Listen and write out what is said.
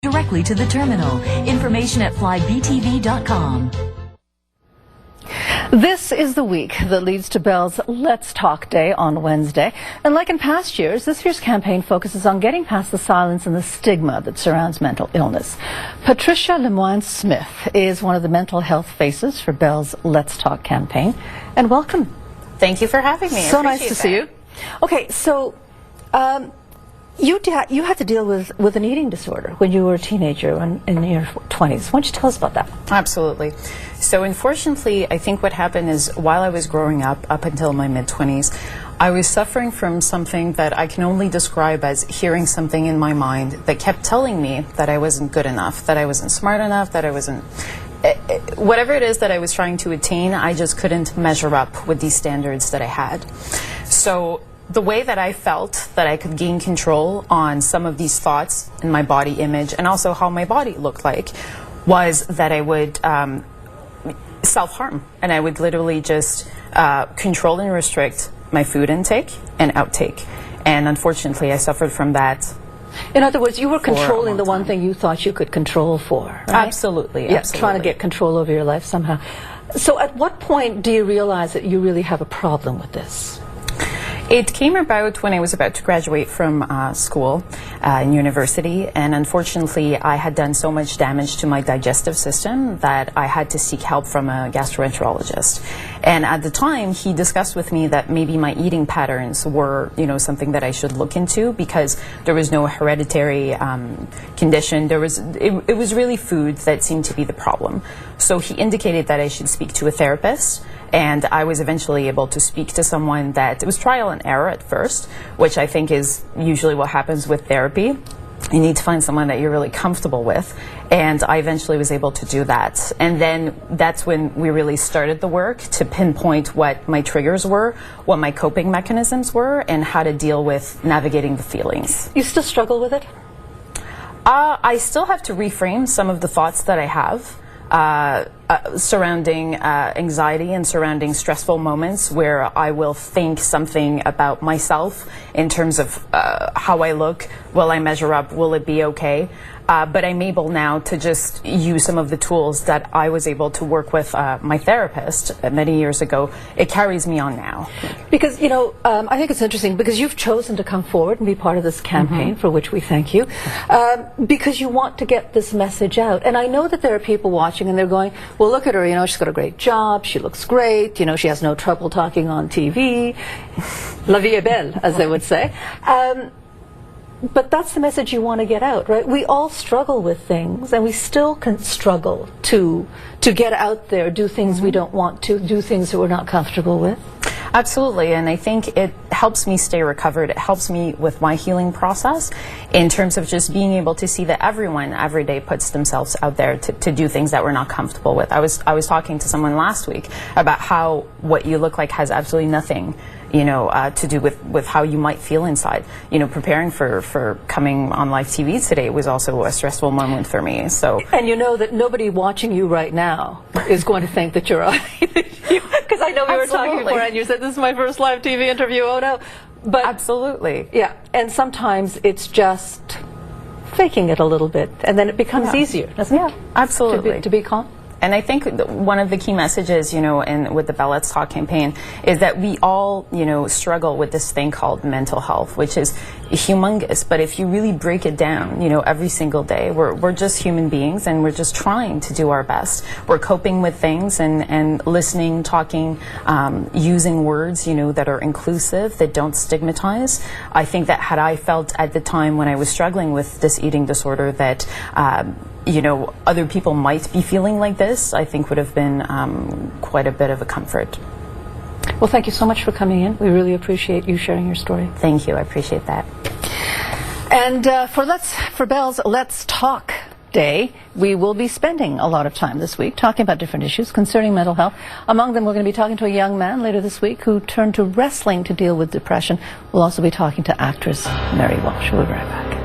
directly to the terminal. Information at flybtv.com. This is the week that leads to Bell's Let's Talk Day on Wednesday. And like in past years, this year's campaign focuses on getting past the silence and the stigma that surrounds mental illness. Patricia Lemoine Smith is one of the mental health faces for Bell's Let's Talk campaign. And welcome. Thank you for having me. So nice to see you. Okay, so you had to deal with an eating disorder when you were a teenager in your 20s. Why don't you tell us about that? Absolutely. So unfortunately, I think what happened is while I was growing up until my mid-20s, I was suffering from something that I can only describe as hearing something in my mind that kept telling me that I wasn't good enough, that I wasn't smart enough, that I wasn't... Whatever it is that I was trying to attain, I just couldn't measure up with these standards that I had. So the way that I felt that I could gain control on some of these thoughts in my body image and also how my body looked like was that I would self-harm, and I would literally just control and restrict my food intake and outtake. And unfortunately, I suffered from that. In other words, you were controlling the one thing you thought you could control for, right? Absolutely. Yeah, absolutely. Trying to get control over your life somehow. So at what point do you realize that you really have a problem with this? It came about when I was about to graduate from school in university, and unfortunately I had done so much damage to my digestive system that I had to seek help from a gastroenterologist. And at the time he discussed with me that maybe my eating patterns were, something that I should look into, because there was no hereditary condition. It was really food that seemed to be the problem. So he indicated that I should speak to a therapist. And I was eventually able to speak to someone that, it was trial and error at first, which I think is usually what happens with therapy. You need to find someone that you're really comfortable with. And I eventually was able to do that. And then that's when we really started the work to pinpoint what my triggers were, what my coping mechanisms were, and how to deal with navigating the feelings. You still struggle with it? I still have to reframe some of the thoughts that I have. Surrounding anxiety and surrounding stressful moments where I will think something about myself in terms of how I look, will I measure up, will it be okay? But I'm able now to just use some of the tools that I was able to work with my therapist many years ago. It carries me on now. Because, I think it's interesting because you've chosen to come forward and be part of this campaign, for which we thank you, because you want to get this message out. And I know that there are people watching and they're going, well, look at her, she's got a great job, she looks great, she has no trouble talking on TV. La vie est belle, as they would say. But that's the message you want to get out, right? We all struggle with things, and we still can struggle to get out there, do things we don't want to, do things that we're not comfortable with. Absolutely, and I think it helps me stay recovered. It helps me with my healing process in terms of just being able to see that everyone every day puts themselves out there to do things that we're not comfortable with. I was talking to someone last week about how what you look like has absolutely nothing to do with how you might feel inside. Preparing for coming on live TV today was also a stressful moment for me. So, and you know that nobody watching you right now is going to think that you're all right. Because I know we were talking before and you said, this is my first live TV interview, oh no. But absolutely. Yeah, and sometimes it's just faking it a little bit, and then it becomes easier, doesn't it? Yeah, absolutely. To be calm. And I think one of the key messages, and with the Bell Let's Talk campaign, is that we all, struggle with this thing called mental health, which is humongous. But if you really break it down, every single day, we're just human beings, and we're just trying to do our best. We're coping with things and listening, talking, using words, that are inclusive, that don't stigmatize. I think that had I felt at the time when I was struggling with this eating disorder that other people might be feeling like this, I think would have been quite a bit of a comfort. Well, thank you so much for coming in. We really appreciate you sharing your story. Thank you. I appreciate that. And for Bell's Let's Talk Day, we will be spending a lot of time this week talking about different issues concerning mental health. Among them, we're going to be talking to a young man later this week who turned to wrestling to deal with depression. We'll also be talking to actress Mary Walsh. We'll be right back.